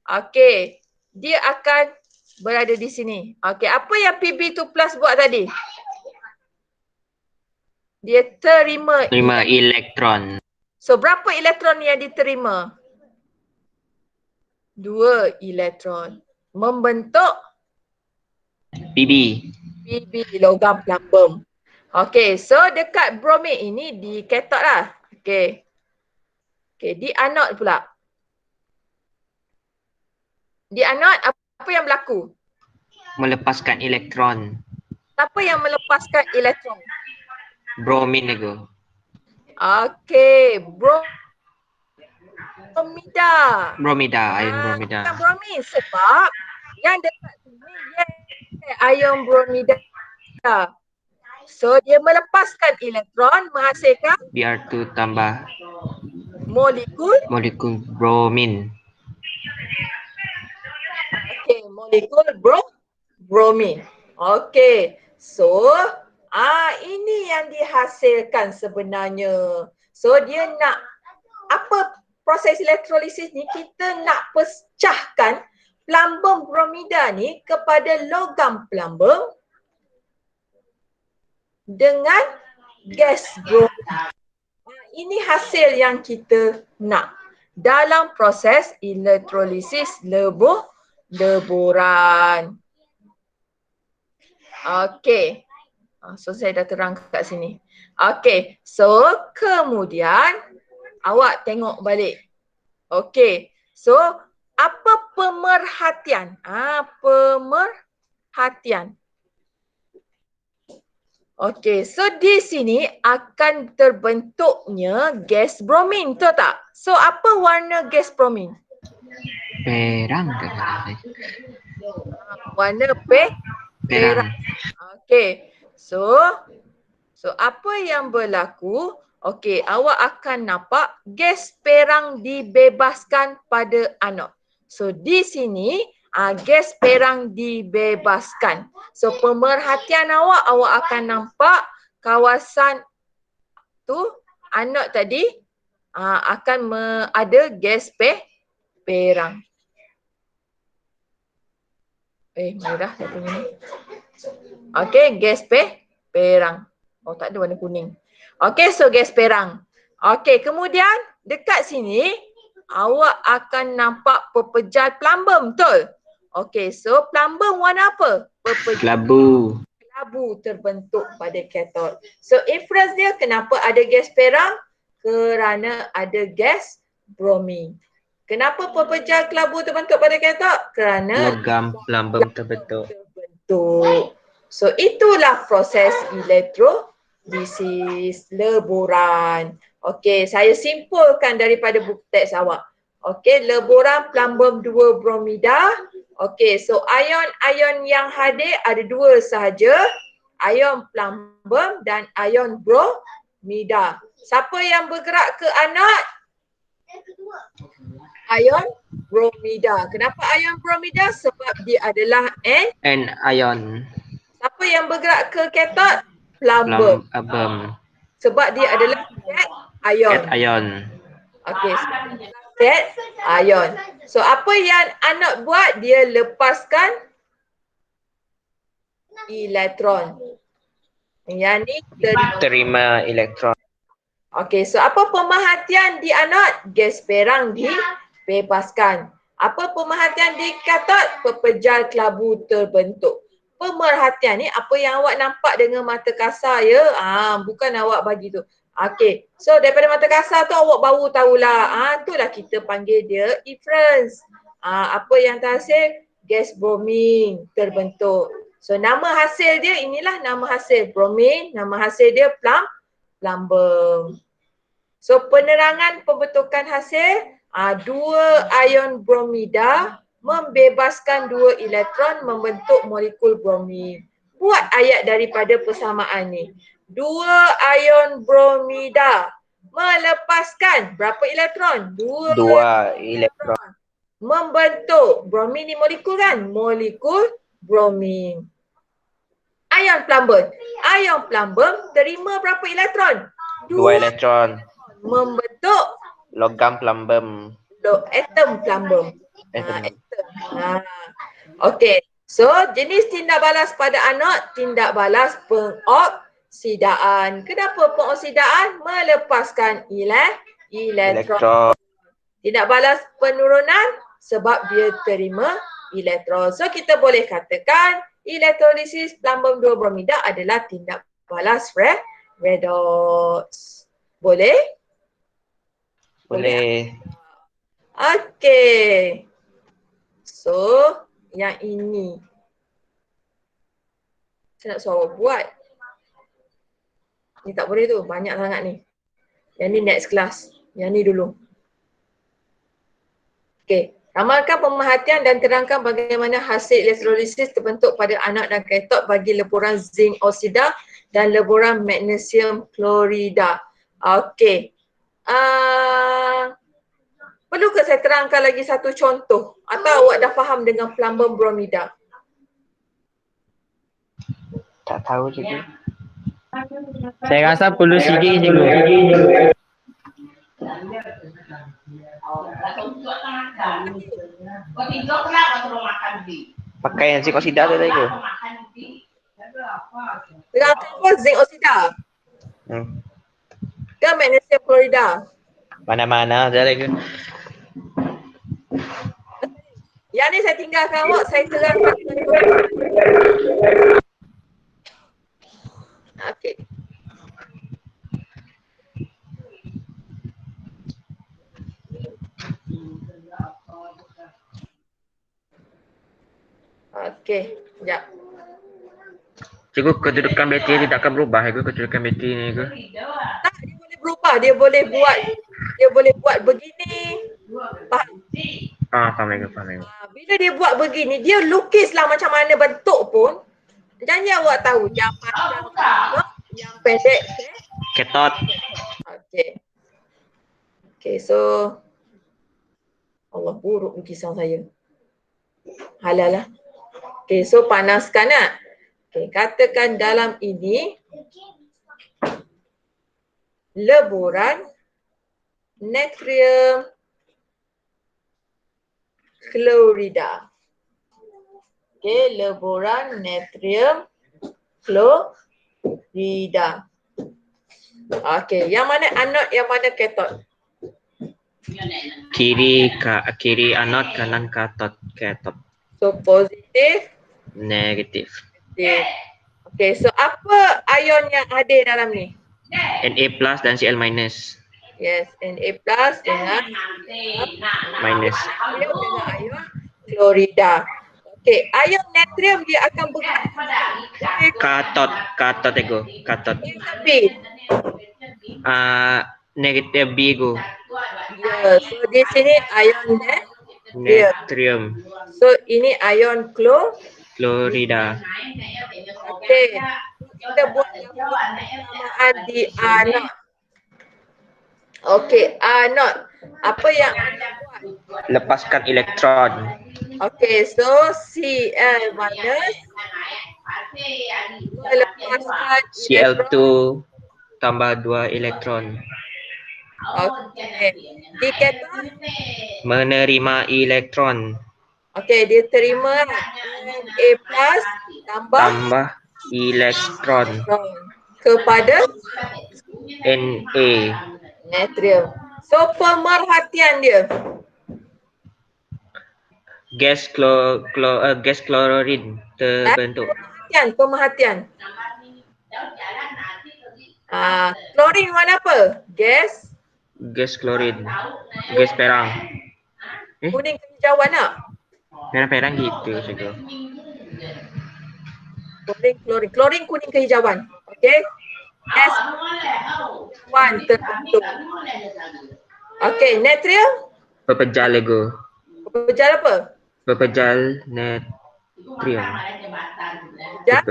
okey, dia akan berada di sini. Okey, apa yang Pb2+ buat tadi? Dia terima elektron. So berapa elektron yang diterima? 2 elektron. Membentuk Pb. Pb, logam plumbum. Okey, so dekat bromid ini di cathode lah. Okey. Okey, di anode pula. Di anode apa yang berlaku? Melepaskan elektron. Apa yang melepaskan elektron? Bromin nego. Okey, bromida. Ion bromida. Bukan bromin sebab yang dekat sini ion bromida. So dia melepaskan elektron menghasilkan Br2 tambah molekul bromin. Okey, molekul bromin. Okey. So, ini yang dihasilkan sebenarnya. So, dia nak apa proses elektrolisis ni, kita nak pecahkan plumbum bromida ni kepada logam plumbum dengan gas bromin. Ini hasil yang kita nak dalam proses elektrolisis leburan. Okey. So saya dah terang kat sini. Okey. So kemudian awak tengok balik. Okey. So apa pemerhatian? Pemerhatian. Okey, so di sini akan terbentuknya gas bromin, betul tak? So apa warna gas bromin? Perang. Warna Perang. Okey. So apa yang berlaku? Okey, awak akan nampak gas perang dibebaskan pada anod. So di sini gas perang dibebaskan. So pemerhatian awak akan nampak kawasan tu anod tadi akan ada gas perang. Mana dah saya punya ni. Okey, gas perang. Oh, tak ada warna kuning. Okey, so gas perang. Okey, kemudian dekat sini awak akan nampak pepejal plumbum, betul? Okey, so plumbum warna apa? Kelabu. Kelabu terbentuk pada cathode. So inference dia kenapa ada gas perang? Kerana ada gas bromine. Kenapa pepejal kelabu terbentuk pada katot? Kerana Logam lambung terbentuk. So itulah proses elektrolisis leburan. Okey, saya simpulkan daripada buku teks awak. Okey, leburan plumbum 2 bromida. Okey, so ion-ion yang hadir ada dua sahaja. Ion plumbum dan ion bromida. Siapa yang bergerak ke anod? Ion bromida. Kenapa ion bromida? Sebab dia adalah And ion. Siapa yang bergerak ke katot? Plumbum. Sebab dia adalah ion. Ion. Okey, set ion. So apa yang anod buat? Dia lepaskan elektron. Yang ni Terima elektron. okey, so apa pemerhatian di anod? Gas perang dibebaskan. Apa pemerhatian di katot? Pepejal kelabu terbentuk. Pemerhatian ni apa yang awak nampak dengan mata kasar ya. Bukan awak bagi tu. Okey. So daripada mata kasar tu awak baru tahulah. Itulah kita panggil dia efference. Apa yang terhasil? Gas bromine terbentuk. So nama hasil dia inilah nama hasil bromine, nama hasil dia plumbum. So penerangan pembentukan hasil, dua ion bromida membebaskan dua elektron membentuk molekul bromin. Buat ayat daripada persamaan ni. Dua ion bromida melepaskan berapa elektron? Dua elektron. Membentuk bromin ni molekul kan? Molekul bromin. Ion plumbum. Ion plumbum terima berapa elektron? Dua elektron. Membentuk Logam plumbum. atom plumbum. Atom. Okey. So jenis tindak balas pada anod, tindak balas pengoksidaan. Kenapa pengoksidaan? Melepaskan elektron. Tindak balas penurunan sebab dia terima elektron. So kita boleh katakan elektrolisis plumbum 2 bromida adalah tindak balas redox. Boleh? Boleh. Okey. So yang ini saya nak suruh buat. Ni tak boleh tu, banyak sangat ni. Yang ni next class. Yang ni dulu. Okey, ramalkan pemerhatian dan terangkan bagaimana hasil elektrolisis terbentuk pada anod dan katot bagi leburan zinc oksida dan leburan magnesium klorida. Okey. Perlu ke saya terangkan lagi satu contoh atau awak dah faham dengan plumbum bromida? Tak tahu juga. Saya rasa perlu sikit je. Pakai yang zinc oksida tu tadi ke? Terangkan apa zinc oksida? Ke magnesium klorida? Mana-mana je lagi. Yang ni saya tinggalkan awak, saya terangkan. Okey. Okey, sekejap. Cikgu, kedudukan bateri tidak akan berubah ke kedudukan bateri ni ke? Tak, dia boleh berubah, dia boleh buat begini. Faham? Faham lagi. Bila dia buat begini, dia lukislah macam mana bentuk pun. Janji awak tahu yang panjang, yang pendek. Ketot. Okey. Okey, so Allah buruk lukisan saya. Halal lah. Okey, so panaskan lah. Okey, katakan dalam ini leburan natrium klorida. Okey, leburan natrium klorida. Okey, yang mana anod, yang mana katot? Kiri anod, kanan katot. So positif, Negatif. negatif. Okey, so apa ion yang ada dalam ni? Na plus dan Cl minus. Yes, Na plus dengan Minus. natrium dengan ion klorida. Okey, ion natrium dia akan Katot ego. Katot. B. Negatif B ego. Ya, so di sini ion natrium. Natrium. So ini ion Klorida. Okey. Kita buat persamaan di A0. Okey, A0. Apa yang anda buat? Lepaskan elektron. Okey, so Cl minus melepaskan Cl2 elektron. tambah 2 elektron. Okey. Di katon, Menerima elektron. okey, dia terima Na plus tambah Tambah elektron. kepada Na. natrium. So pemerhatian dia. Gas klorin terbentuk. Pemerhatian. Klorin warna apa? Gas Gas klorin. Gas perang. kuning kehijauan tak? Merah perang gitu juga. Klorin. Klorin kuning kehijauan. Okey. Gas kehijauan terbentuk. Okey, natrium Pepejal ego. berjal apa? Pepejal natrium. Berjal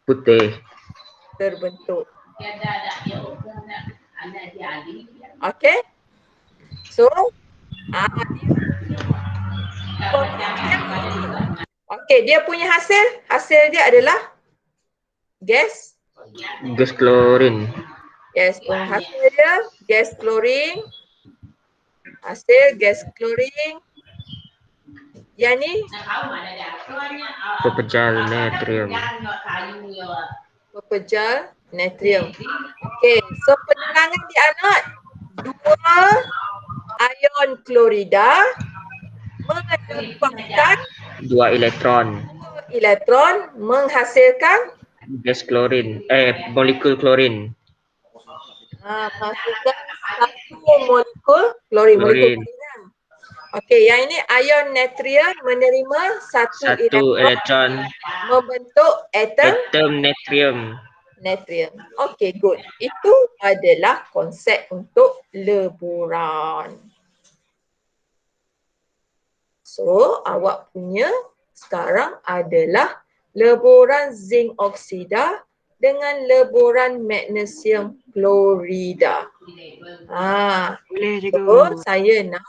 Putih. terbentuk. Okey. So, okey, dia punya hasil dia adalah gas. Gas klorin. Yes, hasil dia gas klorin. Hasil gas klorin. Yang ni Pepejal natrium. pepejal natrium. Okey, so penerangan di anot 2 ion klorida melepaskan 2 elektron. elektron menghasilkan Gas klorin. Molekul klorin. menghasilkan satu molekul klorin. Klorin. Okey, yang ini ion natrium menerima satu 1 elektron elektron. membentuk atom Atom natrium. natrium. Okey, good. Itu adalah konsep untuk leburan. So, awak punya sekarang adalah leburan zinc oksida dengan leburan magnesium klorida. Boleh So, saya nak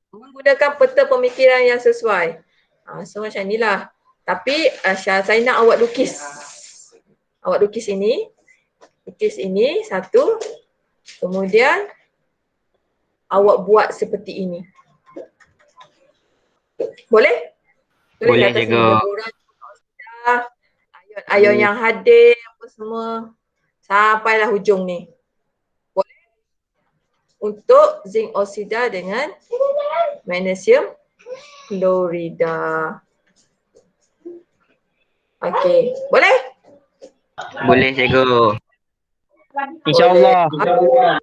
menggunakan peta pemikiran yang sesuai. So macam inilah. Tapi saya nak awak lukis. Awak lukis ini. Lukis ini satu. Kemudian awak buat seperti ini. Boleh? Boleh, atas cikgu. sini leburan oksida, ion-ion yang hadir apa semua sampailah hujung ni. Boleh? Untuk zinc oksida dengan magnesium klorida. Okey, boleh? Boleh cikgu. InsyaAllah. Boleh.